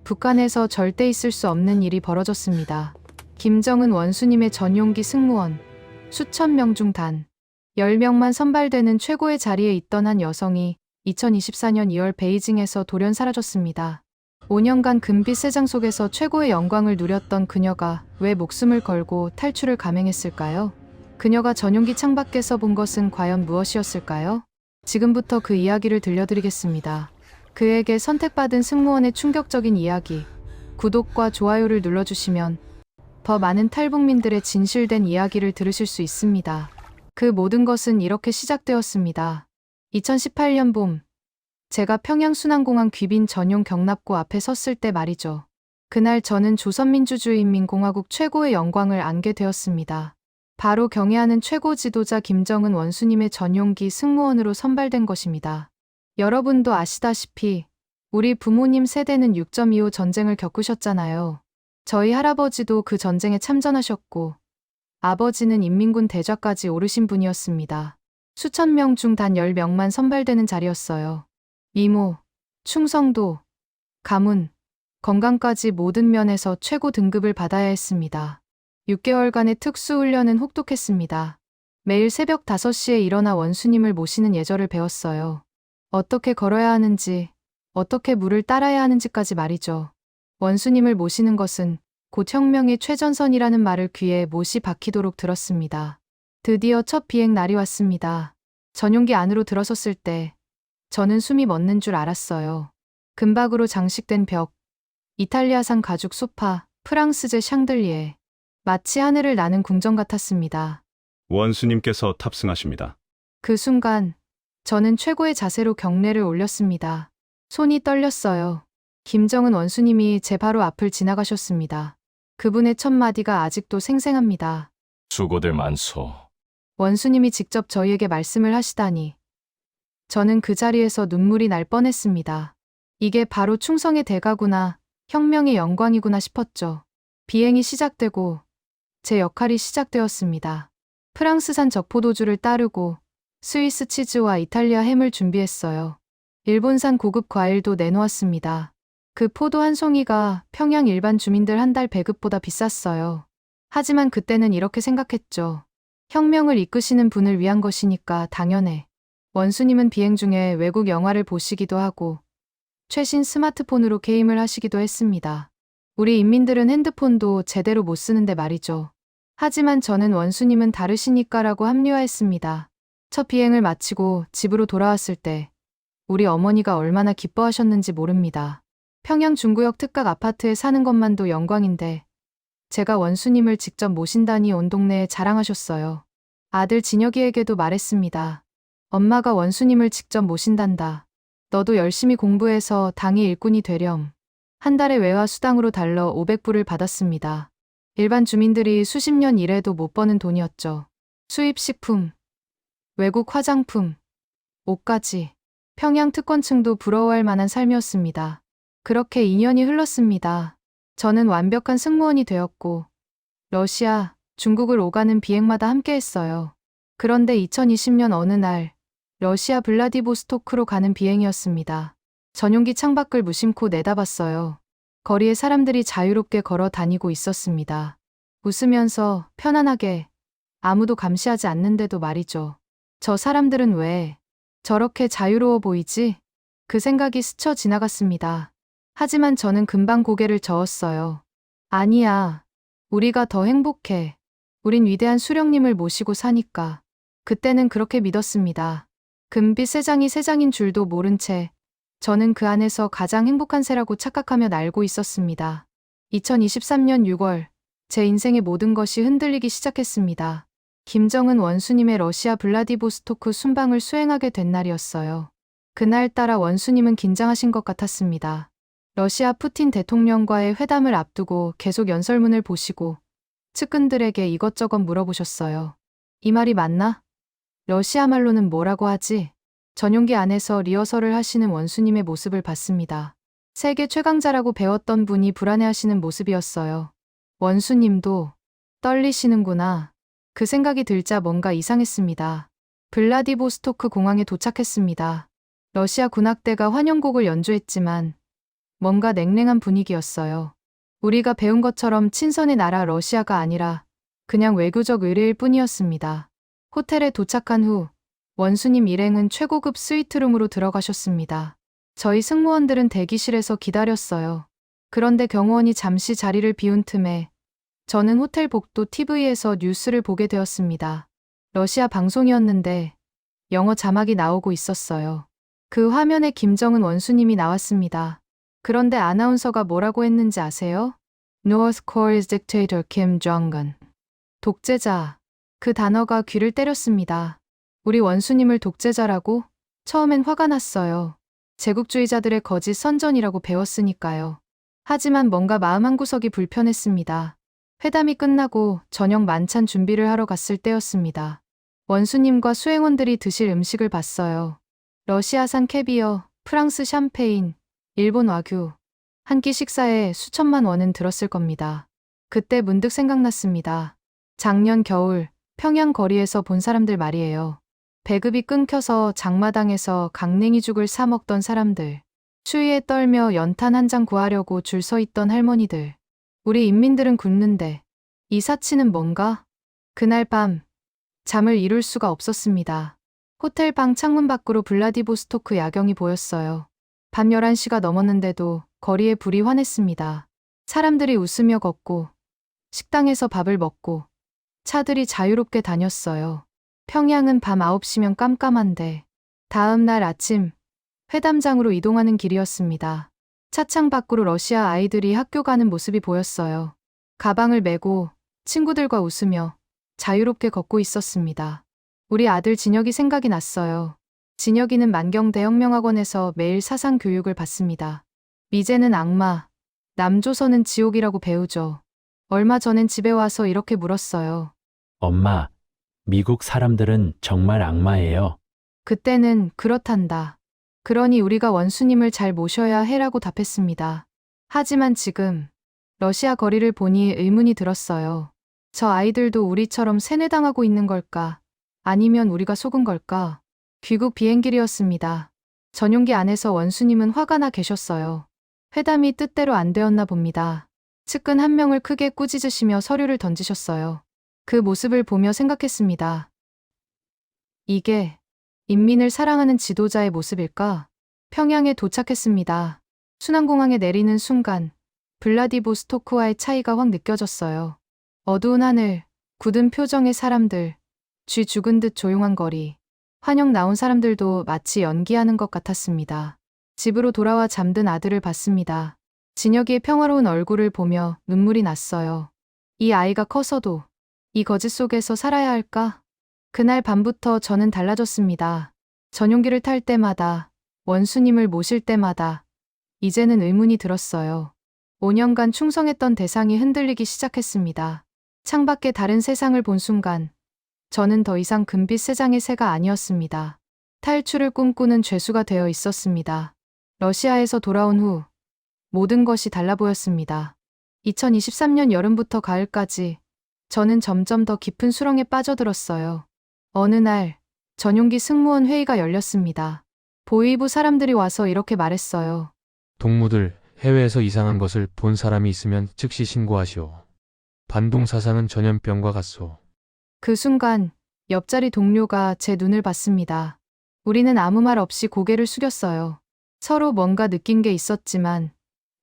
북한에서 절대 있을 수 없는 일이 벌어졌습니다. 김정은 원수님의 전용기 승무원 수천 명 중 단 10명만 선발되는 최고의 자리에 있던 한 여성이 2024년 2월 베이징에서 돌연 사라졌습니다. 5년간 금빛 세장 속에서 최고의 영광을 누렸던 그녀가 왜 목숨을 걸고 탈출을 감행했을까요? 그녀가 전용기 창밖에서 본 것은 과연 무엇이었을까요? 지금부터 그 이야기를 들려드리겠습니다. 그에게 선택받은 승무원의 충격적인 이야기, 구독과 좋아요를 눌러주시면 더 많은 탈북민들의 진실된 이야기를 들으실 수 있습니다. 그 모든 것은 이렇게 시작되었습니다. 2018년 봄, 제가 평양 순안공항 귀빈 전용 경납고 앞에 섰을 때 말이죠. 그날 저는 조선민주주의인민공화국 최고의 영광을 안게 되었습니다. 바로 경애하는 최고 지도자 김정은 원수님의 전용기 승무원으로 선발된 것입니다. 여러분도 아시다시피 우리 부모님 세대는 6.25 전쟁을 겪으셨잖아요. 저희 할아버지도 그 전쟁에 참전하셨고 아버지는 인민군 대좌까지 오르신 분이었습니다. 수천 명 중 단 10명만 선발되는 자리였어요. 미모, 충성도, 가문, 건강까지 모든 면에서 최고 등급을 받아야 했습니다. 6개월간의 특수훈련은 혹독했습니다. 매일 새벽 5시에 일어나 원수님을 모시는 예절을 배웠어요. 어떻게 걸어야 하는지, 어떻게 물을 따라야 하는지까지 말이죠. 원수님을 모시는 것은 곧 혁명의 최전선이라는 말을 귀에 못이 박히도록 들었습니다. 드디어 첫 비행 날이 왔습니다. 전용기 안으로 들어섰을 때 저는 숨이 멎는 줄 알았어요. 금박으로 장식된 벽, 이탈리아산 가죽 소파, 프랑스제 샹들리에, 마치 하늘을 나는 궁전 같았습니다. 원수님께서 탑승하십니다. 그 순간 저는 최고의 자세로 경례를 올렸습니다. 손이 떨렸어요. 김정은 원수님이 제 바로 앞을 지나가셨습니다. 그분의 첫 마디가 아직도 생생합니다. 수고들 많소. 원수님이 직접 저희에게 말씀을 하시다니. 저는 그 자리에서 눈물이 날 뻔했습니다. 이게 바로 충성의 대가구나, 혁명의 영광이구나 싶었죠. 비행이 시작되고 제 역할이 시작되었습니다. 프랑스산 적포도주를 따르고 스위스 치즈와 이탈리아 햄을 준비했어요. 일본산 고급 과일도 내놓았습니다. 그 포도 한 송이가 평양 일반 주민들 한 달 배급보다 비쌌어요. 하지만 그때는 이렇게 생각했죠. 혁명을 이끄시는 분을 위한 것이니까 당연해. 원수님은 비행 중에 외국 영화를 보시기도 하고 최신 스마트폰으로 게임을 하시기도 했습니다. 우리 인민들은 핸드폰도 제대로 못 쓰는데 말이죠. 하지만 저는 원수님은 다르시니까라고 합리화했습니다. 첫 비행을 마치고 집으로 돌아왔을 때 우리 어머니가 얼마나 기뻐하셨는지 모릅니다. 평양 중구역 특각 아파트에 사는 것만도 영광인데 제가 원수님을 직접 모신다니 온 동네에 자랑하셨어요. 아들 진혁이에게도 말했습니다. 엄마가 원수님을 직접 모신단다. 너도 열심히 공부해서 당의 일꾼이 되렴. 한 달에 외화 수당으로 달러 500불을 받았습니다. 일반 주민들이 수십 년 일해도 못 버는 돈이었죠. 수입 식품, 외국 화장품, 옷까지. 평양 특권층도 부러워할 만한 삶이었습니다. 그렇게 2년이 흘렀습니다. 저는 완벽한 승무원이 되었고 러시아, 중국을 오가는 비행마다 함께했어요. 그런데 2020년 어느 날 러시아 블라디보스토크로 가는 비행이었습니다. 전용기 창밖을 무심코 내다봤어요. 거리에 사람들이 자유롭게 걸어 다니고 있었습니다. 웃으면서 편안하게 아무도 감시하지 않는데도 말이죠. 저 사람들은 왜 저렇게 자유로워 보이지? 그 생각이 스쳐 지나갔습니다. 하지만 저는 금방 고개를 저었어요. 아니야. 우리가 더 행복해. 우린 위대한 수령님을 모시고 사니까. 그때는 그렇게 믿었습니다. 금빛 세장이 세장인 줄도 모른 채 저는 그 안에서 가장 행복한 새라고 착각하며 날고 있었습니다. 2023년 6월, 제 인생의 모든 것이 흔들리기 시작했습니다. 김정은 원수님의 러시아 블라디보스토크 순방을 수행하게 된 날이었어요. 그날따라 원수님은 긴장하신 것 같았습니다. 러시아 푸틴 대통령과의 회담을 앞두고 계속 연설문을 보시고 측근들에게 이것저것 물어보셨어요. 이 말이 맞나? 러시아 말로는 뭐라고 하지? 전용기 안에서 리허설을 하시는 원수님의 모습을 봤습니다. 세계 최강자라고 배웠던 분이 불안해하시는 모습이었어요. 원수님도 떨리시는구나. 그 생각이 들자 뭔가 이상했습니다. 블라디보스토크 공항에 도착했습니다. 러시아 군악대가 환영곡을 연주했지만 뭔가 냉랭한 분위기였어요. 우리가 배운 것처럼 친선의 나라 러시아가 아니라 그냥 외교적 의뢰일 뿐이었습니다. 호텔에 도착한 후 원수님 일행은 최고급 스위트룸으로 들어가셨습니다. 저희 승무원들은 대기실에서 기다렸어요. 그런데 경호원이 잠시 자리를 비운 틈에 저는 호텔 복도 TV에서 뉴스를 보게 되었습니다. 러시아 방송이었는데 영어 자막이 나오고 있었어요. 그 화면에 김정은 원수님이 나왔습니다. 그런데 아나운서가 뭐라고 했는지 아세요? North Korea's dictator Kim Jong-un. 독재자. 그 단어가 귀를 때렸습니다. 우리 원수님을 독재자라고? 처음엔 화가 났어요. 제국주의자들의 거짓 선전이라고 배웠으니까요. 하지만 뭔가 마음 한구석이 불편했습니다. 회담이 끝나고 저녁 만찬 준비를 하러 갔을 때였습니다. 원수님과 수행원들이 드실 음식을 봤어요. 러시아산 캐비어, 프랑스 샴페인, 일본 와규. 한 끼 식사에 수천만 원은 들었을 겁니다. 그때 문득 생각났습니다. 작년 겨울 평양 거리에서 본 사람들 말이에요. 배급이 끊겨서 장마당에서 강냉이죽을 사 먹던 사람들. 추위에 떨며 연탄 한 장 구하려고 줄 서 있던 할머니들. 우리 인민들은 굶는데 이 사치는 뭔가? 그날 밤 잠을 이룰 수가 없었습니다. 호텔 방 창문 밖으로 블라디보스토크 야경이 보였어요. 밤 11시가 넘었는데도 거리에 불이 환했습니다. 사람들이 웃으며 걷고 식당에서 밥을 먹고 차들이 자유롭게 다녔어요. 평양은 밤 9시면 깜깜한데 다음 날 아침 회담장으로 이동하는 길이었습니다. 차창 밖으로 러시아 아이들이 학교 가는 모습이 보였어요. 가방을 메고 친구들과 웃으며 자유롭게 걷고 있었습니다. 우리 아들 진혁이 생각이 났어요. 진혁이는 만경대혁명학원에서 매일 사상 교육을 받습니다. 미제는 악마, 남조선은 지옥이라고 배우죠. 얼마 전엔 집에 와서 이렇게 물었어요. 엄마, 미국 사람들은 정말 악마예요. 그때는 그렇단다. 그러니 우리가 원수님을 잘 모셔야 해라고 답했습니다. 하지만 지금 러시아 거리를 보니 의문이 들었어요. 저 아이들도 우리처럼 세뇌당하고 있는 걸까? 아니면 우리가 속은 걸까? 귀국 비행길이었습니다. 전용기 안에서 원수님은 화가 나 계셨어요. 회담이 뜻대로 안 되었나 봅니다. 측근 한 명을 크게 꾸짖으시며 서류를 던지셨어요. 그 모습을 보며 생각했습니다. 이게 인민을 사랑하는 지도자의 모습일까? 평양에 도착했습니다. 순환공항에 내리는 순간 블라디보스토크와의 차이가 확 느껴졌어요. 어두운 하늘, 굳은 표정의 사람들, 쥐 죽은 듯 조용한 거리. 환영 나온 사람들도 마치 연기하는 것 같았습니다. 집으로 돌아와 잠든 아들을 봤습니다. 진혁이의 평화로운 얼굴을 보며 눈물이 났어요. 이 아이가 커서도 이 거짓 속에서 살아야 할까? 그날 밤부터 저는 달라졌습니다. 전용기를 탈 때마다, 원수님을 모실 때마다 이제는 의문이 들었어요. 5년간 충성했던 대상이 흔들리기 시작했습니다. 창밖에 다른 세상을 본 순간 저는 더 이상 금빛 세상의 새가 아니었습니다. 탈출을 꿈꾸는 죄수가 되어 있었습니다. 러시아에서 돌아온 후 모든 것이 달라 보였습니다. 2023년 여름부터 가을까지 저는 점점 더 깊은 수렁에 빠져들었어요. 어느 날 전용기 승무원 회의가 열렸습니다. 보위부 사람들이 와서 이렇게 말했어요. 동무들, 해외에서 이상한 것을 본 사람이 있으면 즉시 신고하시오. 반동 사상은 전염병과 같소. 그 순간 옆자리 동료가 제 눈을 봤습니다. 우리는 아무 말 없이 고개를 숙였어요. 서로 뭔가 느낀 게 있었지만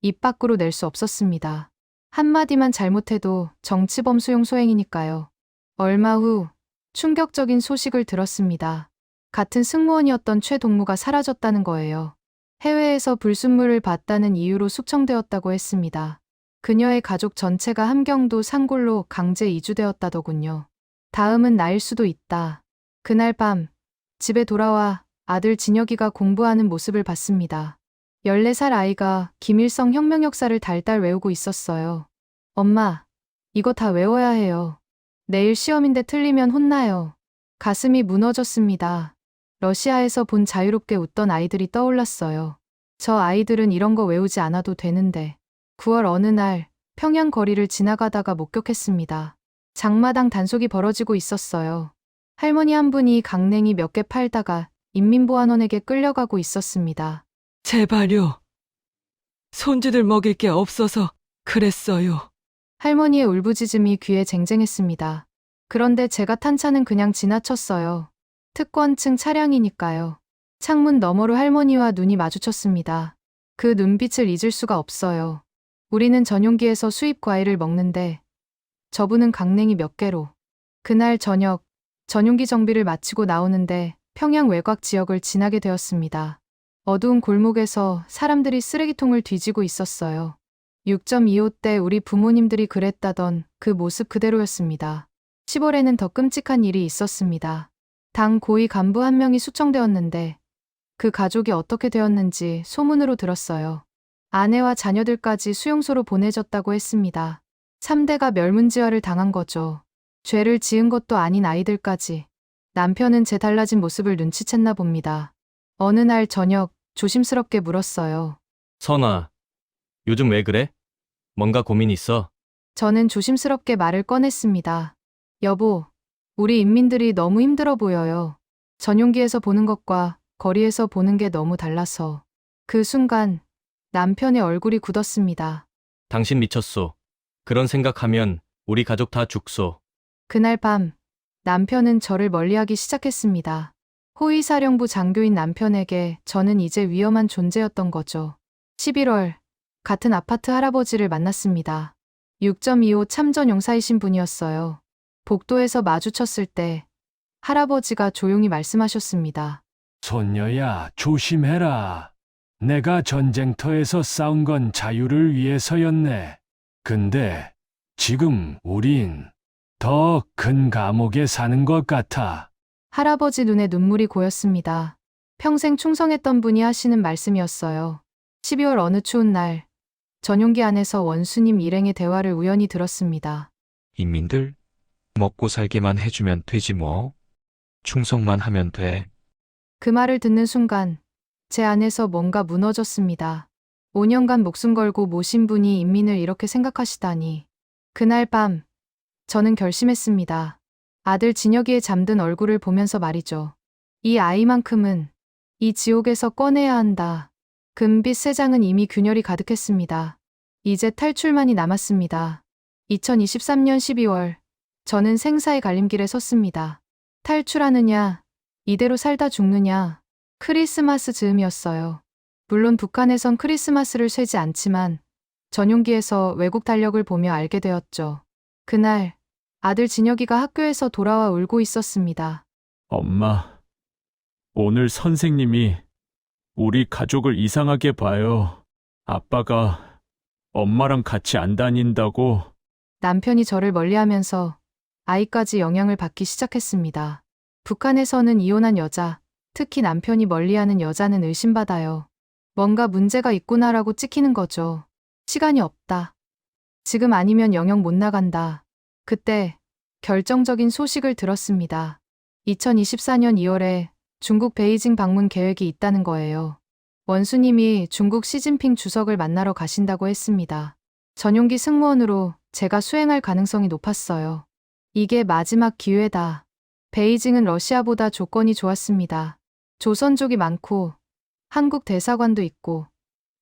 입 밖으로 낼 수 없었습니다. 한마디만 잘못해도 정치범 수용 소행이니까요. 얼마 후 충격적인 소식을 들었습니다. 같은 승무원이었던 최 동무가 사라졌다는 거예요. 해외에서 불순물을 봤다는 이유로 숙청되었다고 했습니다. 그녀의 가족 전체가 함경도 산골로 강제 이주되었다더군요. 다음은 나일 수도 있다. 그날 밤 집에 돌아와 아들 진혁이가 공부하는 모습을 봤습니다. 14살 아이가 김일성 혁명 역사를 달달 외우고 있었어요. 엄마, 이거 다 외워야 해요. 내일 시험인데 틀리면 혼나요. 가슴이 무너졌습니다. 러시아에서 본 자유롭게 웃던 아이들이 떠올랐어요. 저 아이들은 이런 거 외우지 않아도 되는데. 9월 어느 날 평양 거리를 지나가다가 목격했습니다. 장마당 단속이 벌어지고 있었어요. 할머니 한 분이 강냉이 몇 개 팔다가 인민보안원에게 끌려가고 있었습니다. 제발요. 손주들 먹일 게 없어서 그랬어요. 할머니의 울부짖음이 귀에 쟁쟁했습니다. 그런데 제가 탄 차는 그냥 지나쳤어요. 특권층 차량이니까요. 창문 너머로 할머니와 눈이 마주쳤습니다. 그 눈빛을 잊을 수가 없어요. 우리는 전용기에서 수입 과일을 먹는데 저분은 강냉이 몇 개로. 그날 저녁 전용기 정비를 마치고 나오는데 평양 외곽 지역을 지나게 되었습니다. 어두운 골목에서 사람들이 쓰레기통을 뒤지고 있었어요. 6.25 때 우리 부모님들이 그랬다던 그 모습 그대로였습니다. 10월에는 더 끔찍한 일이 있었습니다. 당 고위 간부 한 명이 숙청되었는데 그 가족이 어떻게 되었는지 소문으로 들었어요. 아내와 자녀들까지 수용소로 보내졌다고 했습니다. 3대가 멸문지화를 당한 거죠. 죄를 지은 것도 아닌 아이들까지. 남편은 제 달라진 모습을 눈치챘나 봅니다. 어느 날 저녁 조심스럽게 물었어요. 선아, 요즘 왜 그래? 뭔가 고민 있어? 저는 조심스럽게 말을 꺼냈습니다. 여보, 우리 인민들이 너무 힘들어 보여요. 전용기에서 보는 것과 거리에서 보는 게 너무 달라서. 그 순간 남편의 얼굴이 굳었습니다. 당신 미쳤소. 그런 생각하면 우리 가족 다 죽소. 그날 밤 남편은 저를 멀리하기 시작했습니다. 호위사령부 장교인 남편에게 저는 이제 위험한 존재였던 거죠. 11월 같은 아파트 할아버지를 만났습니다. 6.25 참전 용사이신 분이었어요. 복도에서 마주쳤을 때 할아버지가 조용히 말씀하셨습니다. 손녀야, 조심해라. 내가 전쟁터에서 싸운 건 자유를 위해서였네. 근데 지금 우린 더 큰 감옥에 사는 것 같아. 할아버지 눈에 눈물이 고였습니다. 평생 충성했던 분이 하시는 말씀이었어요. 12월 어느 추운 날, 전용기 안에서 원수님 일행의 대화를 우연히 들었습니다. 인민들 먹고 살게만 해주면 되지 뭐. 충성만 하면 돼. 그 말을 듣는 순간 제 안에서 뭔가 무너졌습니다. 5년간 목숨 걸고 모신 분이 인민을 이렇게 생각하시다니. 그날 밤 저는 결심했습니다. 아들 진혁이의 잠든 얼굴을 보면서 말이죠. 이 아이만큼은 이 지옥에서 꺼내야 한다. 금빛 세 장은 이미 균열이 가득했습니다. 이제 탈출만이 남았습니다. 2023년 12월 저는 생사의 갈림길에 섰습니다. 탈출하느냐, 이대로 살다 죽느냐. 크리스마스 즈음이었어요. 물론 북한에선 크리스마스를 쇠지 않지만 전용기에서 외국 달력을 보며 알게 되었죠. 그날 아들 진혁이가 학교에서 돌아와 울고 있었습니다. 엄마, 오늘 선생님이 우리 가족을 이상하게 봐요. 아빠가 엄마랑 같이 안 다닌다고. 남편이 저를 멀리하면서 아이까지 영향을 받기 시작했습니다. 북한에서는 이혼한 여자, 특히 남편이 멀리하는 여자는 의심받아요. 뭔가 문제가 있구나라고 찍히는 거죠. 시간이 없다. 지금 아니면 영영 못 나간다. 그때 결정적인 소식을 들었습니다. 2024년 2월에 중국 베이징 방문 계획이 있다는 거예요. 원수님이 중국 시진핑 주석을 만나러 가신다고 했습니다. 전용기 승무원으로 제가 수행할 가능성이 높았어요. 이게 마지막 기회다. 베이징은 러시아보다 조건이 좋았습니다. 조선족이 많고 한국 대사관도 있고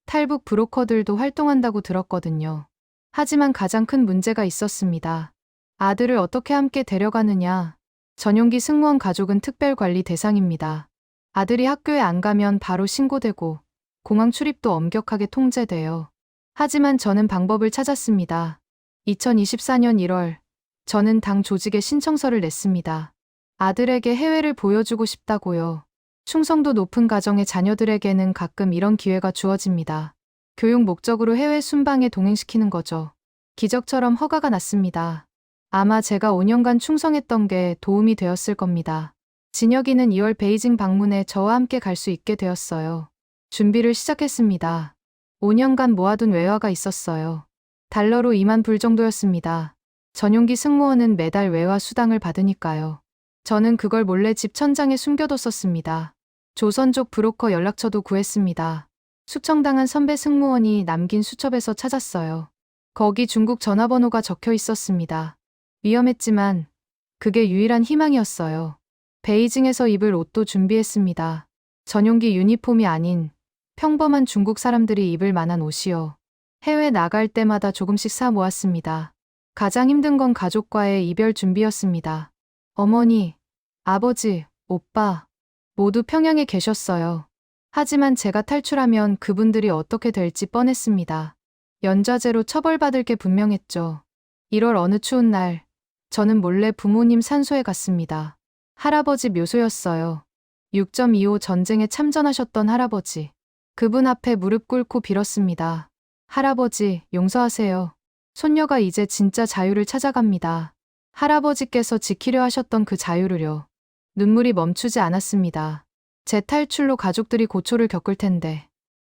탈북 브로커들도 활동한다고 들었거든요. 하지만 가장 큰 문제가 있었습니다. 아들을 어떻게 함께 데려가느냐. 전용기 승무원 가족은 특별관리 대상입니다. 아들이 학교에 안 가면 바로 신고되고 공항 출입도 엄격하게 통제돼요. 하지만 저는 방법을 찾았습니다. 2024년 1월 저는 당 조직에 신청서를 냈습니다. 아들에게 해외를 보여주고 싶다고요. 충성도 높은 가정의 자녀들에게는 가끔 이런 기회가 주어집니다. 교육 목적으로 해외 순방에 동행시키는 거죠. 기적처럼 허가가 났습니다. 아마 제가 5년간 충성했던 게 도움이 되었을 겁니다. 진혁이는 2월 베이징 방문에 저와 함께 갈 수 있게 되었어요. 준비를 시작했습니다. 5년간 모아둔 외화가 있었어요. 달러로 2만 불 정도였습니다. 전용기 승무원은 매달 외화 수당을 받으니까요. 저는 그걸 몰래 집 천장에 숨겨뒀었습니다. 조선족 브로커 연락처도 구했습니다. 숙청당한 선배 승무원이 남긴 수첩에서 찾았어요. 거기 중국 전화번호가 적혀 있었습니다. 위험했지만 그게 유일한 희망이었어요. 베이징에서 입을 옷도 준비했습니다. 전용기 유니폼이 아닌 평범한 중국 사람들이 입을 만한 옷이요. 해외 나갈 때마다 조금씩 사 모았습니다. 가장 힘든 건 가족과의 이별 준비였습니다. 어머니, 아버지, 오빠 모두 평양에 계셨어요. 하지만 제가 탈출하면 그분들이 어떻게 될지 뻔했습니다. 연좌제로 처벌받을 게 분명했죠. 1월 어느 추운 날, 저는 몰래 부모님 산소에 갔습니다. 할아버지 묘소였어요. 6.25 전쟁에 참전하셨던 할아버지. 그분 앞에 무릎 꿇고 빌었습니다. 할아버지, 용서하세요. 손녀가 이제 진짜 자유를 찾아갑니다. 할아버지께서 지키려 하셨던 그 자유를요. 눈물이 멈추지 않았습니다. 제 탈출로 가족들이 고초를 겪을 텐데.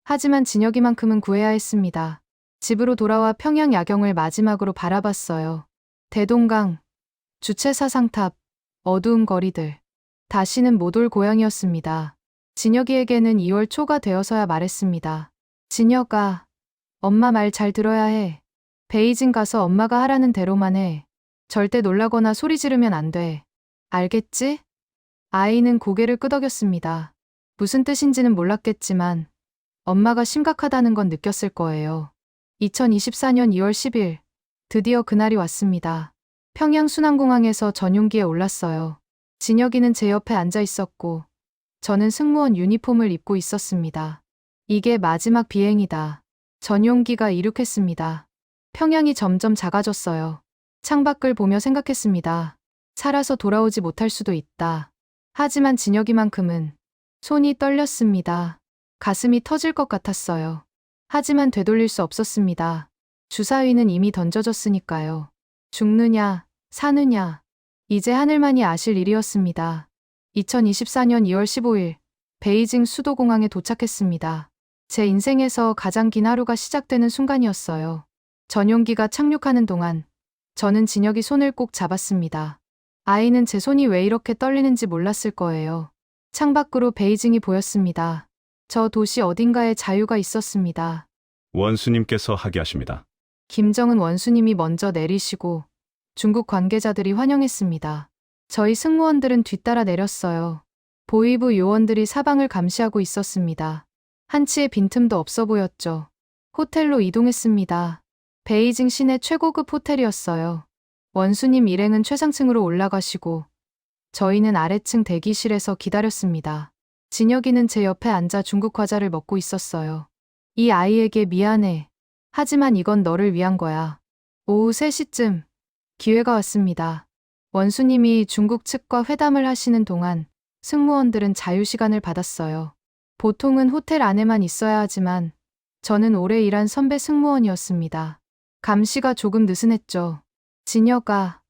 하지만 진혁이만큼은 구해야 했습니다. 집으로 돌아와 평양 야경을 마지막으로 바라봤어요. 대동강, 주체사상탑, 어두운 거리들. 다시는 못 올 고향이었습니다. 진혁이에게는 2월 초가 되어서야 말했습니다. 진혁아, 엄마 말 잘 들어야 해. 베이징 가서 엄마가 하라는 대로만 해. 절대 놀라거나 소리 지르면 안 돼. 알겠지? 아이는 고개를 끄덕였습니다. 무슨 뜻인지는 몰랐겠지만 엄마가 심각하다는 건 느꼈을 거예요. 2024년 2월 10일, 드디어 그날이 왔습니다. 평양 순안공항에서 전용기에 올랐어요. 진혁이는 제 옆에 앉아 있었고 저는 승무원 유니폼을 입고 있었습니다. 이게 마지막 비행이다. 전용기가 이륙했습니다. 평양이 점점 작아졌어요. 창밖을 보며 생각했습니다. 살아서 돌아오지 못할 수도 있다. 하지만 진혁이만큼은 손이 떨렸습니다. 가슴이 터질 것 같았어요. 하지만 되돌릴 수 없었습니다. 주사위는 이미 던져졌으니까요. 죽느냐, 사느냐. 이제 하늘만이 아실 일이었습니다. 2024년 2월 15일, 베이징 수도공항에 도착했습니다. 제 인생에서 가장 긴 하루가 시작되는 순간이었어요. 전용기가 착륙하는 동안 저는 진혁이 손을 꼭 잡았습니다. 아이는 제 손이 왜 이렇게 떨리는지 몰랐을 거예요. 창밖으로 베이징이 보였습니다. 저 도시 어딘가에 자유가 있었습니다. 원수님께서 하게 하십니다. 김정은 원수님이 먼저 내리시고 중국 관계자들이 환영했습니다. 저희 승무원들은 뒤따라 내렸어요. 보위부 요원들이 사방을 감시하고 있었습니다. 한치의 빈틈도 없어 보였죠. 호텔로 이동했습니다. 베이징 시내 최고급 호텔이었어요. 원수님 일행은 최상층으로 올라가시고 저희는 아래층 대기실에서 기다렸습니다. 진혁이는 제 옆에 앉아 중국 과자를 먹고 있었어요. 이 아이에게 미안해. 하지만 이건 너를 위한 거야. 오후 3시쯤 기회가 왔습니다. 원수님이 중국 측과 회담을 하시는 동안 승무원들은 자유시간을 받았어요. 보통은 호텔 안에만 있어야 하지만 저는 오래 일한 선배 승무원이었습니다. 감시가 조금 느슨했죠. 진혁아,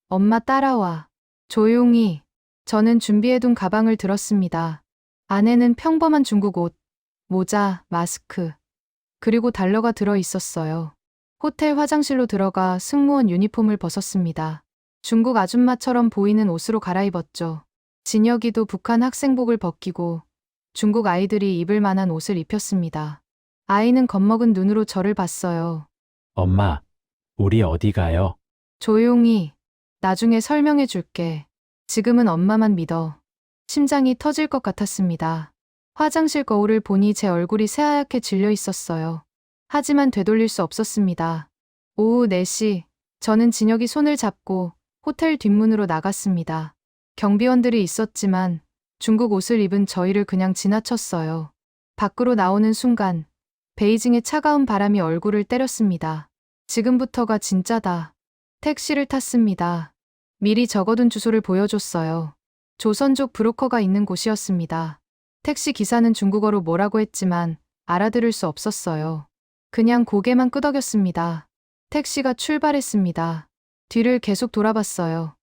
엄마 따라와. 조용히. 저는 준비해둔 가방을 들었습니다. 안에는 평범한 중국 옷, 모자, 마스크, 그리고 달러가 들어 있었어요. 호텔 화장실로 들어가 승무원 유니폼을 벗었습니다. 중국 아줌마처럼 보이는 옷으로 갈아입었죠. 진혁이도 북한 학생복을 벗기고 중국 아이들이 입을 만한 옷을 입혔습니다. 아이는 겁먹은 눈으로 저를 봤어요. 엄마, 우리 어디 가요? 조용히. 나중에 설명해 줄게. 지금은 엄마만 믿어. 심장이 터질 것 같았습니다. 화장실 거울을 보니 제 얼굴이 새하얗게 질려 있었어요. 하지만 되돌릴 수 없었습니다. 오후 4시, 저는 진혁이 손을 잡고 호텔 뒷문으로 나갔습니다. 경비원들이 있었지만 중국 옷을 입은 저희를 그냥 지나쳤어요. 밖으로 나오는 순간 베이징의 차가운 바람이 얼굴을 때렸습니다. 지금부터가 진짜다. 택시를 탔습니다. 미리 적어둔 주소를 보여줬어요. 조선족 브로커가 있는 곳이었습니다. 택시 기사는 중국어로 뭐라고 했지만 알아들을 수 없었어요. 그냥 고개만 끄덕였습니다. 택시가 출발했습니다. 뒤를 계속 돌아봤어요.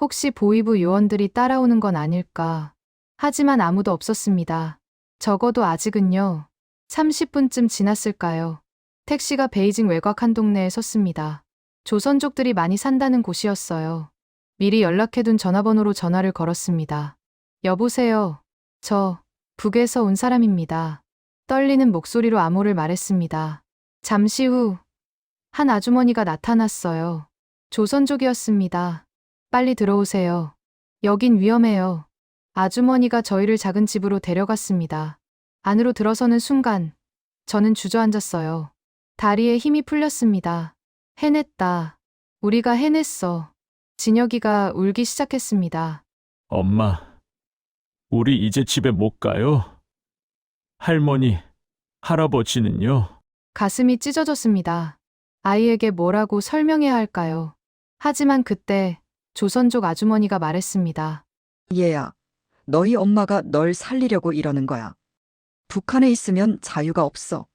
혹시 보위부 요원들이 따라오는 건 아닐까. 하지만 아무도 없었습니다. 적어도 아직은요. 30분쯤 지났을까요? 택시가 베이징 외곽 한 동네에 섰습니다. 조선족들이 많이 산다는 곳이었어요. 미리 연락해둔 전화번호로 전화를 걸었습니다. 여보세요. 저 북에서 온 사람입니다. 떨리는 목소리로 암호를 말했습니다. 잠시 후 한 아주머니가 나타났어요. 조선족이었습니다. 빨리 들어오세요. 여긴 위험해요. 아주머니가 저희를 작은 집으로 데려갔습니다. 안으로 들어서는 순간 저는 주저앉았어요. 다리에 힘이 풀렸습니다. 해냈다. 우리가 해냈어. 진혁이가 울기 시작했습니다. 엄마, 우리 이제 집에 못 가요? 할머니, 할아버지는요? 가슴이 찢어졌습니다. 아이에게 뭐라고 설명해야 할까요? 하지만 그때 조선족 아주머니가 말했습니다. 얘야, 너희 엄마가 널 살리려고 이러는 거야. 북한에 있으면 자유가 없어.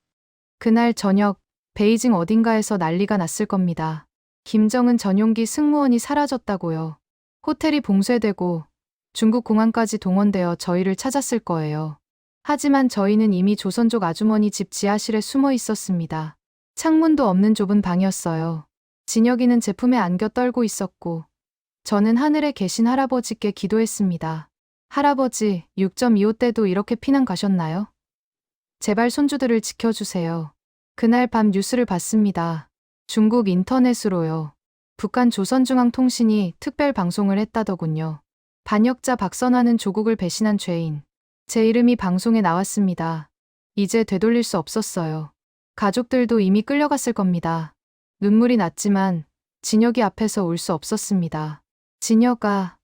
그날 저녁 베이징 어딘가에서 난리가 났을 겁니다. 김정은 전용기 승무원이 사라졌다고요. 호텔이 봉쇄되고 중국 공항까지 동원되어 저희를 찾았을 거예요. 하지만 저희는 이미 조선족 아주머니 집 지하실에 숨어 있었습니다. 창문도 없는 좁은 방이었어요. 진혁이는 제품에 안겨 떨고 있었고 저는 하늘에 계신 할아버지께 기도했습니다. 할아버지, 6.25 때도 이렇게 피난 가셨나요? 제발 손주들을 지켜주세요. 그날 밤 뉴스를 봤습니다. 중국 인터넷으로요. 북한 조선중앙통신이 특별 방송을 했다더군요. 반역자 박선화는 조국을 배신한 죄인. 제 이름이 방송에 나왔습니다. 이제 되돌릴 수 없었어요. 가족들도 이미 끌려갔을 겁니다. 눈물이 났지만 진혁이 앞에서 울 수 없었습니다. 진혁아,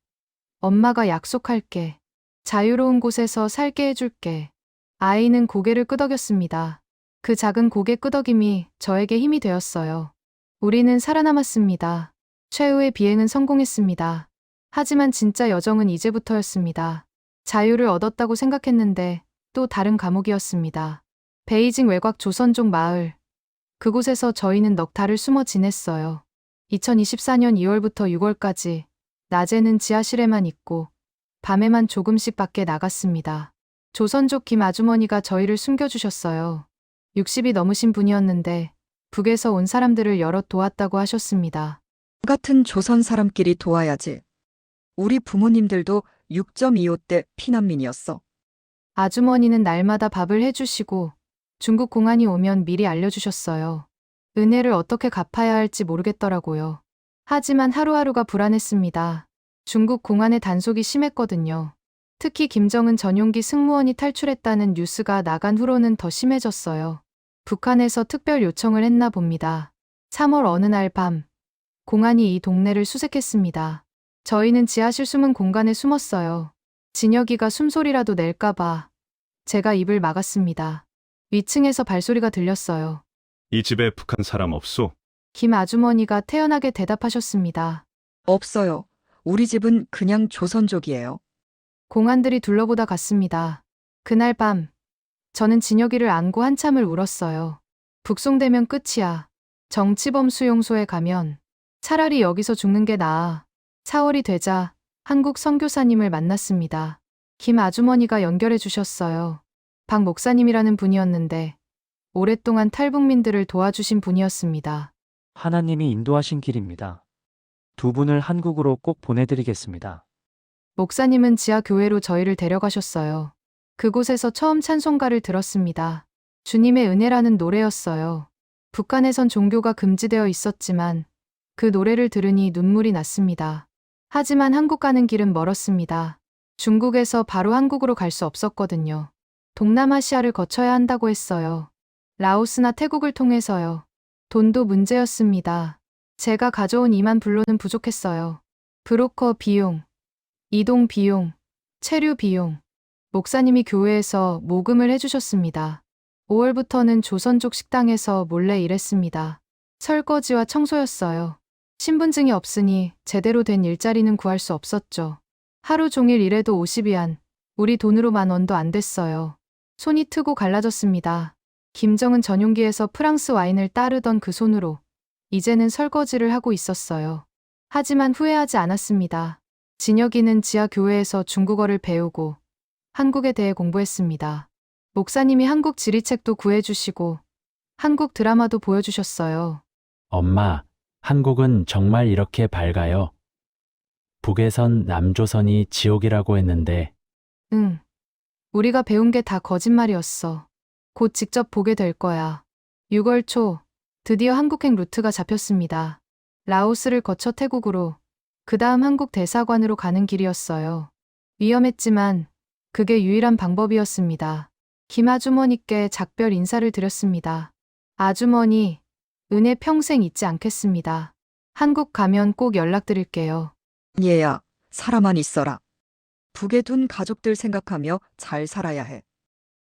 엄마가 약속할게. 자유로운 곳에서 살게 해줄게. 아이는 고개를 끄덕였습니다. 그 작은 고개 끄덕임이 저에게 힘이 되었어요. 우리는 살아남았습니다. 최후의 비행은 성공했습니다. 하지만 진짜 여정은 이제부터였습니다. 자유를 얻었다고 생각했는데 또 다른 감옥이었습니다. 베이징 외곽 조선족 마을. 그곳에서 저희는 넉 달을 숨어 지냈어요. 2024년 2월부터 6월까지 낮에는 지하실에만 있고 밤에만 조금씩 밖에 나갔습니다. 조선족 김 아주머니가 저희를 숨겨주셨어요. 60이 넘으신 분이었는데 북에서 온 사람들을 여럿 도왔다고 하셨습니다. 같은 조선 사람끼리 도와야지. 우리 부모님들도 6.25 때 피난민이었어. 아주머니는 날마다 밥을 해주시고 중국 공안이 오면 미리 알려주셨어요. 은혜를 어떻게 갚아야 할지 모르겠더라고요. 하지만 하루하루가 불안했습니다. 중국 공안의 단속이 심했거든요. 특히 김정은 전용기 승무원이 탈출했다는 뉴스가 나간 후로는 더 심해졌어요. 북한에서 특별 요청을 했나 봅니다. 3월 어느 날 밤, 공안이 이 동네를 수색했습니다. 저희는 지하실 숨은 공간에 숨었어요. 진혁이가 숨소리라도 낼까봐 제가 입을 막았습니다. 위층에서 발소리가 들렸어요. 이 집에 북한 사람 없소? 김 아주머니가 태연하게 대답하셨습니다. 없어요. 우리 집은 그냥 조선족이에요. 공안들이 둘러보다 갔습니다. 그날 밤, 저는 진혁이를 안고 한참을 울었어요. 북송되면 끝이야. 정치범 수용소에 가면 차라리 여기서 죽는 게 나아. 4월이 되자 한국 선교사님을 만났습니다. 김 아주머니가 연결해 주셨어요. 박 목사님이라는 분이었는데 오랫동안 탈북민들을 도와주신 분이었습니다. 하나님이 인도하신 길입니다. 두 분을 한국으로 꼭 보내드리겠습니다. 목사님은 지하 교회로 저희를 데려가셨어요. 그곳에서 처음 찬송가를 들었습니다. 주님의 은혜라는 노래였어요. 북한에선 종교가 금지되어 있었지만 그 노래를 들으니 눈물이 났습니다. 하지만 한국 가는 길은 멀었습니다. 중국에서 바로 한국으로 갈 수 없었거든요. 동남아시아를 거쳐야 한다고 했어요. 라오스나 태국을 통해서요. 돈도 문제였습니다. 제가 가져온 2만 불로는 부족했어요. 브로커 비용, 이동 비용, 체류 비용. 목사님이 교회에서 모금을 해주셨습니다. 5월부터는 조선족 식당에서 몰래 일했습니다. 설거지와 청소였어요. 신분증이 없으니 제대로 된 일자리는 구할 수 없었죠. 하루 종일 일해도 50위안, 우리 돈으로 10,000원도 안 됐어요. 손이 트고 갈라졌습니다. 김정은 전용기에서 프랑스 와인을 따르던 그 손으로 이제는 설거지를 하고 있었어요. 하지만 후회하지 않았습니다. 진혁이는 지하 교회에서 중국어를 배우고 한국에 대해 공부했습니다. 목사님이 한국 지리책도 구해주시고 한국 드라마도 보여주셨어요. 엄마, 한국은 정말 이렇게 밝아요. 북에선 남조선이 지옥이라고 했는데 응. 우리가 배운 게 다 거짓말이었어. 곧 직접 보게 될 거야. 6월 초, 드디어 한국행 루트가 잡혔습니다. 라오스를 거쳐 태국으로, 그 다음 한국 대사관으로 가는 길이었어요. 위험했지만 그게 유일한 방법이었습니다. 김 아주머니께 작별 인사를 드렸습니다. 아주머니, 은혜 평생 잊지 않겠습니다. 한국 가면 꼭 연락드릴게요. 얘야, 살아만 있어라. 북에 둔 가족들 생각하며 잘 살아야 해.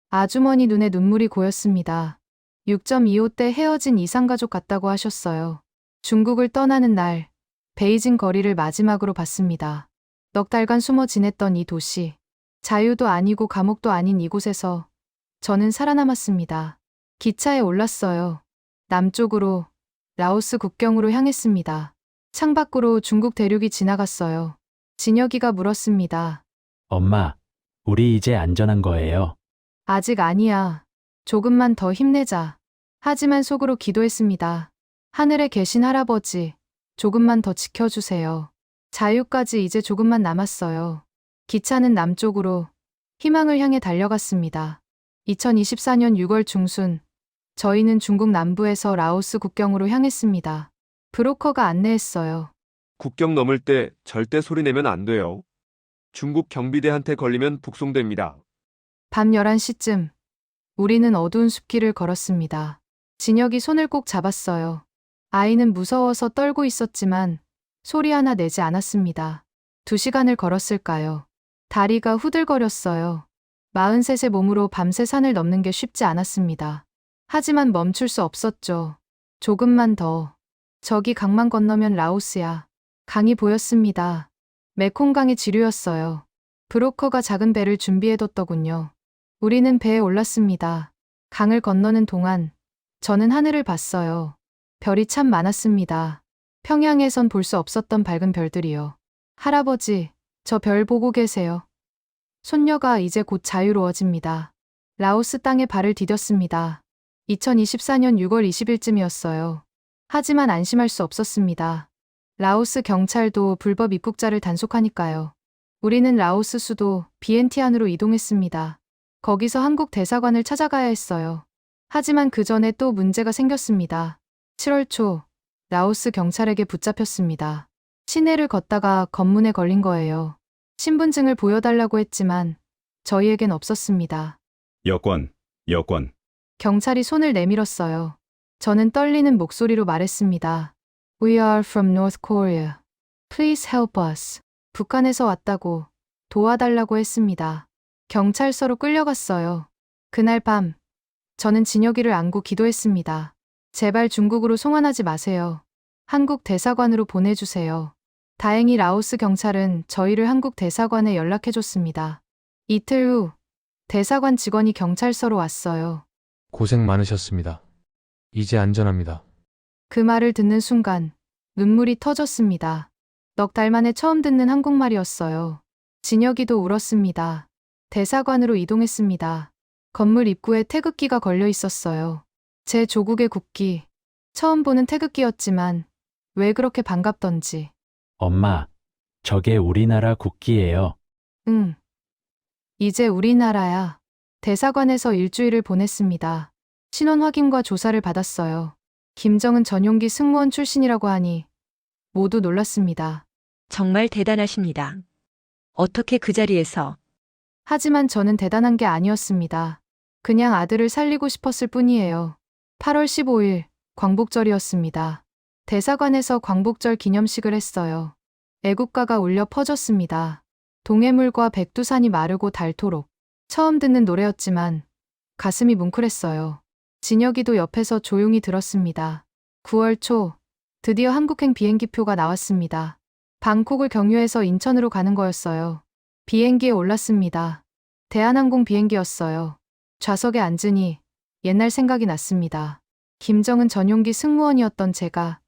아주머니 눈에 눈물이 고였습니다. 6.25 때 헤어진 이상가족 같다고 하셨어요. 중국을 떠나는 날, 베이징 거리를 마지막으로 봤습니다. 넉 달간 숨어 지냈던 이 도시. 자유도 아니고 감옥도 아닌 이곳에서 저는 살아남았습니다. 기차에 올랐어요. 남쪽으로, 라오스 국경으로 향했습니다. 창밖으로 중국 대륙이 지나갔어요. 진혁이가 물었습니다. 엄마, 우리 이제 안전한 거예요. 아직 아니야. 조금만 더 힘내자. 하지만 속으로 기도했습니다. 하늘에 계신 할아버지, 조금만 더 지켜주세요. 자유까지 이제 조금만 남았어요. 기차는 남쪽으로 희망을 향해 달려갔습니다. 2024년 6월 중순, 저희는 중국 남부에서 라오스 국경으로 향했습니다. 브로커가 안내했어요. 국경 넘을 때 절대 소리 내면 안 돼요. 중국 경비대한테 걸리면 북송됩니다. 밤 11시쯤, 우리는 어두운 숲길을 걸었습니다. 진혁이 손을 꼭 잡았어요. 아이는 무서워서 떨고 있었지만 소리 하나 내지 않았습니다. 2시간을 걸었을까요? 다리가 후들거렸어요. 43의 몸으로 밤새 산을 넘는 게 쉽지 않았습니다. 하지만 멈출 수 없었죠. 조금만 더. 저기 강만 건너면 라오스야. 강이 보였습니다. 메콩강의 지류였어요. 브로커가 작은 배를 준비해뒀더군요. 우리는 배에 올랐습니다. 강을 건너는 동안 저는 하늘을 봤어요. 별이 참 많았습니다. 평양에선 볼 수 없었던 밝은 별들이요. 할아버지, 저 별 보고 계세요. 손녀가 이제 곧 자유로워집니다. 라오스 땅에 발을 디뎠습니다. 2024년 6월 20일쯤이었어요. 하지만 안심할 수 없었습니다. 라오스 경찰도 불법 입국자를 단속하니까요. 우리는 라오스 수도 비엔티안으로 이동했습니다. 거기서 한국 대사관을 찾아가야 했어요. 하지만 그 전에 또 문제가 생겼습니다. 7월 초, 라오스 경찰에게 붙잡혔습니다. 시내를 걷다가 검문에 걸린 거예요. 신분증을 보여달라고 했지만 저희에겐 없었습니다. 여권. 경찰이 손을 내밀었어요. 저는 떨리는 목소리로 말했습니다. We are from North Korea. Please help us. 북한에서 왔다고 도와달라고 했습니다. 경찰서로 끌려갔어요. 그날 밤, 저는 진혁이를 안고 기도했습니다. 제발 중국으로 송환하지 마세요. 한국 대사관으로 보내주세요. 다행히 라오스 경찰은 저희를 한국 대사관에 연락해줬습니다. 이틀 후, 대사관 직원이 경찰서로 왔어요. 고생 많으셨습니다. 이제 안전합니다. 그 말을 듣는 순간 눈물이 터졌습니다. 넉 달 만에 처음 듣는 한국말이었어요. 진혁이도 울었습니다. 대사관으로 이동했습니다. 건물 입구에 태극기가 걸려 있었어요. 제 조국의 국기. 처음 보는 태극기였지만 왜 그렇게 반갑던지. 엄마, 저게 우리나라 국기예요. 응. 이제 우리나라야. 대사관에서 일주일을 보냈습니다. 신원 확인과 조사를 받았어요. 김정은 전용기 승무원 출신이라고 하니 모두 놀랐습니다. 정말 대단하십니다. 어떻게 그 자리에서? 하지만 저는 대단한 게 아니었습니다. 그냥 아들을 살리고 싶었을 뿐이에요. 8월 15일, 광복절이었습니다. 대사관에서 광복절 기념식을 했어요. 애국가가 울려 퍼졌습니다. 동해물과 백두산이 마르고 닳도록. 처음 듣는 노래였지만 가슴이 뭉클했어요. 진혁이도 옆에서 조용히 들었습니다. 9월 초, 드디어 한국행 비행기표가 나왔습니다. 방콕을 경유해서 인천으로 가는 거였어요. 비행기에 올랐습니다. 대한항공 비행기였어요. 좌석에 앉으니 옛날 생각이 났습니다. 김정은 전용기 승무원이었던 제가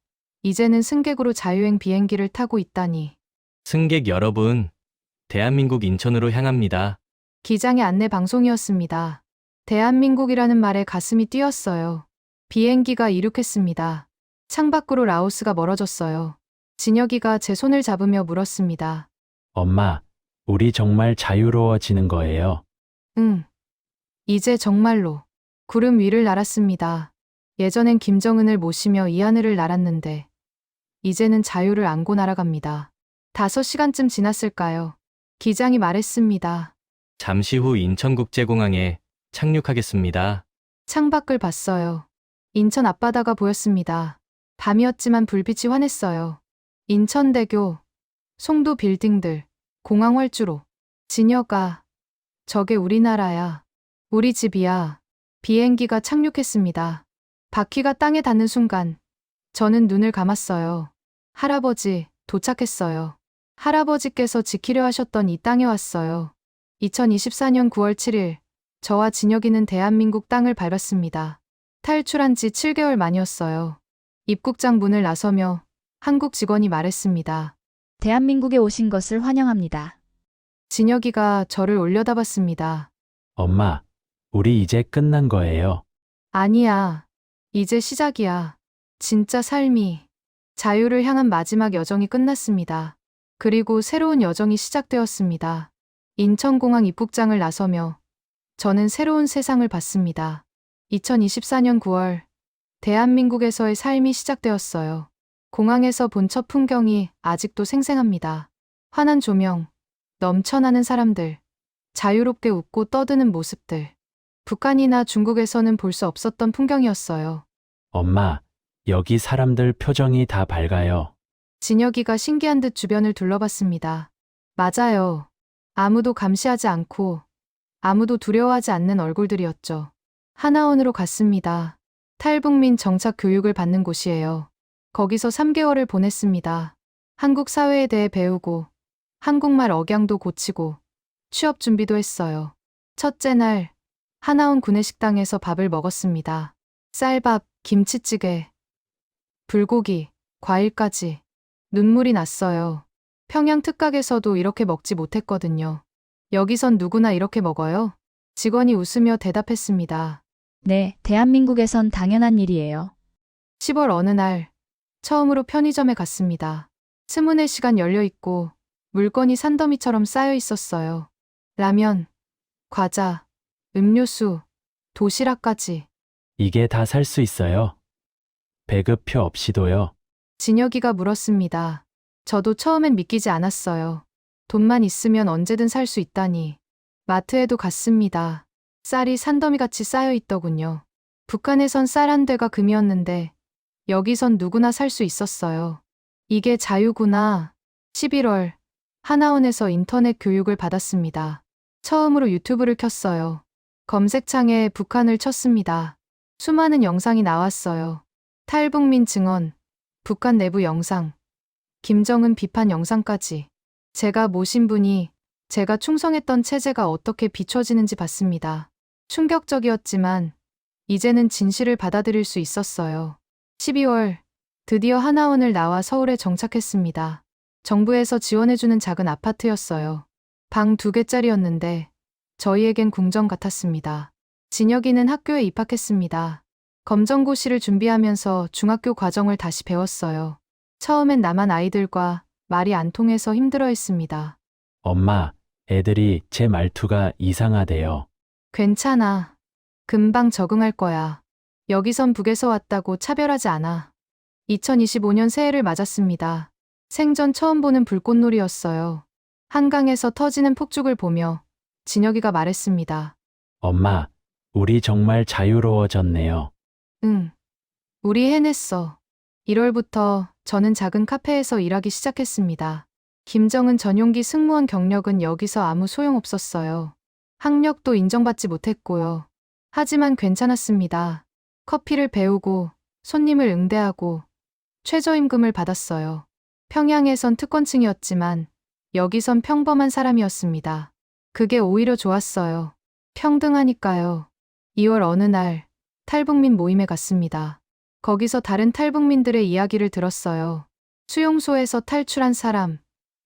이제는 승객으로 자유행 비행기를 타고 있다니. 승객 여러분, 대한민국 인천으로 향합니다. 기장의 안내 방송이었습니다. 대한민국이라는 말에 가슴이 뛰었어요. 비행기가 이륙했습니다. 창밖으로 라오스가 멀어졌어요. 진혁이가 제 손을 잡으며 물었습니다. 엄마, 우리 정말 자유로워지는 거예요. 응. 이제 정말로. 구름 위를 날았습니다. 예전엔 김정은을 모시며 이 하늘을 날았는데 이제는 자유를 안고 날아갑니다. 5시간쯤 지났을까요? 기장이 말했습니다. 잠시 후 인천국제공항에 착륙하겠습니다. 창밖을 봤어요. 인천 앞바다가 보였습니다. 밤이었지만 불빛이 환했어요. 인천대교, 송도 빌딩들, 공항 활주로. 진여가, 저게 우리나라야. 우리 집이야. 비행기가 착륙했습니다. 바퀴가 땅에 닿는 순간, 저는 눈을 감았어요. 할아버지, 도착했어요. 할아버지께서 지키려 하셨던 이 땅에 왔어요. 2024년 9월 7일, 저와 진혁이는 대한민국 땅을 밟았습니다. 탈출한 지 7개월 만이었어요. 입국장 문을 나서며 한국 직원이 말했습니다. 대한민국에 오신 것을 환영합니다. 진혁이가 저를 올려다봤습니다. 엄마, 우리 이제 끝난 거예요. 아니야. 이제 시작이야. 진짜 삶이, 자유를 향한 마지막 여정이 끝났습니다. 그리고 새로운 여정이 시작되었습니다. 인천공항 입국장을 나서며 저는 새로운 세상을 봤습니다. 2024년 9월, 대한민국에서의 삶이 시작되었어요. 공항에서 본 첫 풍경이 아직도 생생합니다. 환한 조명, 넘쳐나는 사람들, 자유롭게 웃고 떠드는 모습들. 북한이나 중국에서는 볼 수 없었던 풍경이었어요. 엄마, 여기 사람들 표정이 다 밝아요. 진혁이가 신기한 듯 주변을 둘러봤습니다. 맞아요. 아무도 감시하지 않고 아무도 두려워하지 않는 얼굴들이었죠. 하나원으로 갔습니다. 탈북민 정착 교육을 받는 곳이에요. 거기서 3개월을 보냈습니다. 한국 사회에 대해 배우고 한국말 억양도 고치고 취업 준비도 했어요. 첫째 날 하나원 구내식당에서 밥을 먹었습니다. 쌀밥, 김치찌개, 불고기, 과일까지. 눈물이 났어요. 평양 특각에서도 이렇게 먹지 못했거든요. 여기선 누구나 이렇게 먹어요? 직원이 웃으며 대답했습니다. 네, 대한민국에선 당연한 일이에요. 10월 어느 날 처음으로 편의점에 갔습니다. 스문의 시간 열려 있고 물건이 산더미처럼 쌓여 있었어요. 라면, 과자, 음료수, 도시락까지. 이게 다 살 수 있어요? 배급표 없이도요? 진혁이가 물었습니다. 저도 처음엔 믿기지 않았어요. 돈만 있으면 언제든 살 수 있다니. 마트에도 갔습니다. 쌀이 산더미같이 쌓여 있더군요. 북한에선 쌀 한 대가 금이었는데 여기선 누구나 살 수 있었어요. 이게 자유구나. 11월 하나원에서 인터넷 교육을 받았습니다. 처음으로 유튜브를 켰어요. 검색창에 북한을 쳤습니다. 수많은 영상이 나왔어요. 탈북민 증언, 북한 내부 영상, 김정은 비판 영상까지. 제가 모신 분이 제가 충성했던 체제가 어떻게 비춰지는지 봤습니다. 충격적이었지만 이제는 진실을 받아들일 수 있었어요. 12월 드디어 하나원을 나와 서울에 정착했습니다. 정부에서 지원해주는 작은 아파트였어요. 방 2개짜리였는데 저희에겐 궁전 같았습니다. 진혁이는 학교에 입학했습니다. 검정고시를 준비하면서 중학교 과정을 다시 배웠어요. 처음엔 남한 아이들과 말이 안 통해서 힘들어했습니다. 엄마, 애들이 제 말투가 이상하대요. 괜찮아. 금방 적응할 거야. 여기선 북에서 왔다고 차별하지 않아. 2025년 새해를 맞았습니다. 생전 처음 보는 불꽃놀이였어요. 한강에서 터지는 폭죽을 보며 진혁이가 말했습니다. 엄마, 우리 정말 자유로워졌네요. 응. 우리 해냈어. 1월부터 저는 작은 카페에서 일하기 시작했습니다. 김정은 전용기 승무원 경력은 여기서 아무 소용없었어요. 학력도 인정받지 못했고요. 하지만 괜찮았습니다. 커피를 배우고 손님을 응대하고 최저임금을 받았어요. 평양에선 특권층이었지만 여기선 평범한 사람이었습니다. 그게 오히려 좋았어요. 평등하니까요. 2월 어느 날 탈북민 모임에 갔습니다. 거기서 다른 탈북민들의 이야기를 들었어요. 수용소에서 탈출한 사람,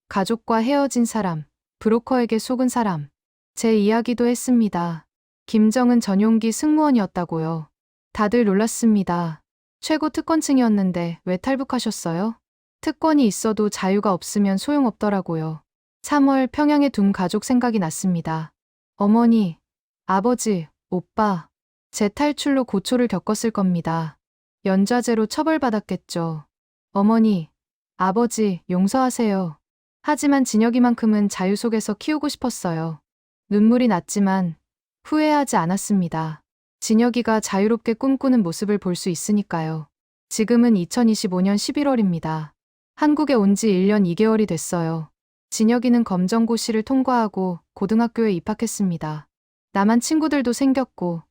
가족과 헤어진 사람, 브로커에게 속은 사람. 제 이야기도 했습니다. 김정은 전용기 승무원이었다고요. 다들 놀랐습니다. 최고 특권층이었는데 왜 탈북하셨어요? 특권이 있어도 자유가 없으면 소용없더라고요. 3월 평양에 둔 가족 생각이 났습니다. 어머니, 아버지, 오빠. 제 탈출로 고초를 겪었을 겁니다. 연좌제로 처벌받았겠죠. 어머니, 아버지, 용서하세요. 하지만 진혁이만큼은 자유 속에서 키우고 싶었어요. 눈물이 났지만 후회하지 않았습니다. 진혁이가 자유롭게 꿈꾸는 모습을 볼 수 있으니까요. 지금은 2025년 11월입니다. 한국에 온 지 1년 2개월이 됐어요. 진혁이는 검정고시를 통과하고 고등학교에 입학했습니다. 남한 친구들도 생겼고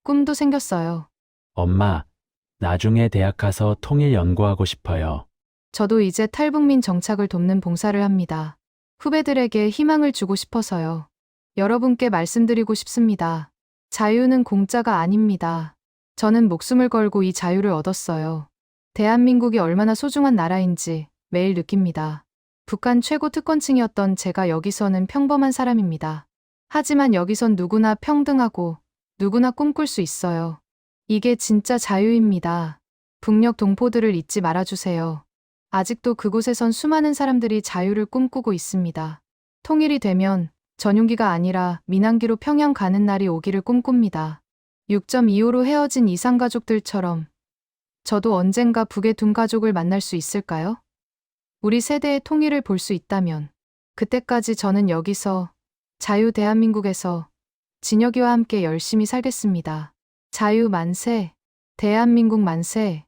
꿈도 생겼어요. 엄마, 나중에 대학 가서 통일 연구하고 싶어요. 저도 이제 탈북민 정착을 돕는 봉사를 합니다. 후배들에게 희망을 주고 싶어서요. 여러분께 말씀드리고 싶습니다. 자유는 공짜가 아닙니다. 저는 목숨을 걸고 이 자유를 얻었어요. 대한민국이 얼마나 소중한 나라인지 매일 느낍니다. 북한 최고 특권층이었던 제가 여기서는 평범한 사람입니다. 하지만 여기선 누구나 평등하고 누구나 꿈꿀 수 있어요. 이게 진짜 자유입니다. 북녘 동포들을 잊지 말아주세요. 아직도 그곳에선 수많은 사람들이 자유를 꿈꾸고 있습니다. 통일이 되면 전용기가 아니라 민항기로 평양 가는 날이 오기를 꿈꿉니다. 6.25로 헤어진 이산가족들처럼 저도 언젠가 북의 둔 가족을 만날 수 있을까요? 우리 세대의 통일을 볼 수 있다면 그때까지 저는 여기서 자유 대한민국에서 진혁이와 함께 열심히 살겠습니다. 자유 만세, 대한민국 만세.